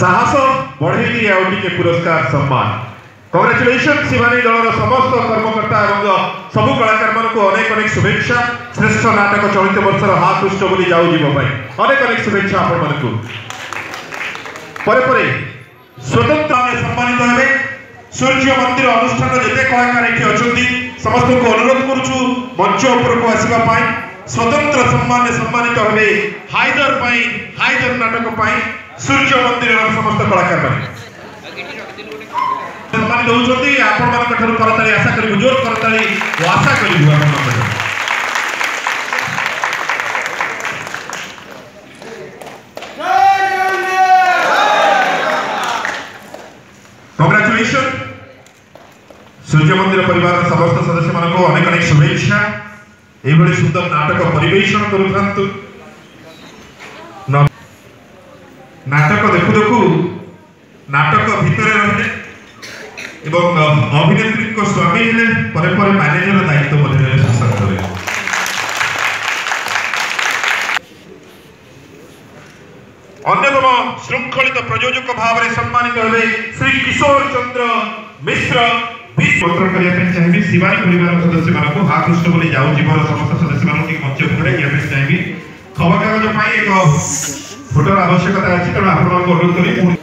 साहस बढ़ेगी आउटे पुरस्कार सम्मान कंग्रेचुलेशन शिवानी दलर समस्त कर्मकर्ता एवं सबु कलाकार मान अनेक अनेक शुभेच्छा श्रेष्ठ नाटक चलित वर्षर हाथ पृष्ठ बोली जाऊ जीव अनेक अनेक शुभेच्छा आपण मानकु परे स्वतंत्र सम्मानित हेबे सूर्य मंदिर अनुष्ठान जेते कलाकार एठी अछंती समस्त को अनुरोध करूछु मंच ऊपर को आसीबा पाई स्वतंत्र सम्मान सम्मानित हेबे हाइदर नाटक पाई सूर्य मंदिर समस्त कलाकार माने सम्मानित होउछंती आपण मानक ठरु करताली आशा करिबु जोर करताली ओ आशा करिबु आपण मानक कंग्रेचुलेशन सूर्य मंदिर परिवार समस्त सदस्य मान अनेक अनेक शुभेच्छा एभली सुंदर नाटक परिवेषण करूथांतु नाटक देखु देखु नाटक भितर रहे एवं अभिनेत्री को स्वामी हेले परे परे मैनेजर दायित्व मध्य शासन करे अन्यतम श्रृंखलित प्रयोजक भाव में सम्मानित हेले श्री किशोर चंद्र मिश्र पत्र करने चाहिए शिवानी परिवार सदस्य मान हाथ पृष्ठ बोली जाऊ जीवन समस्त सदस्य मान मंच पर चाहिए खबर कागज एक फोटोर आवश्यकता अच्छी तेणु आप अनुरोध करी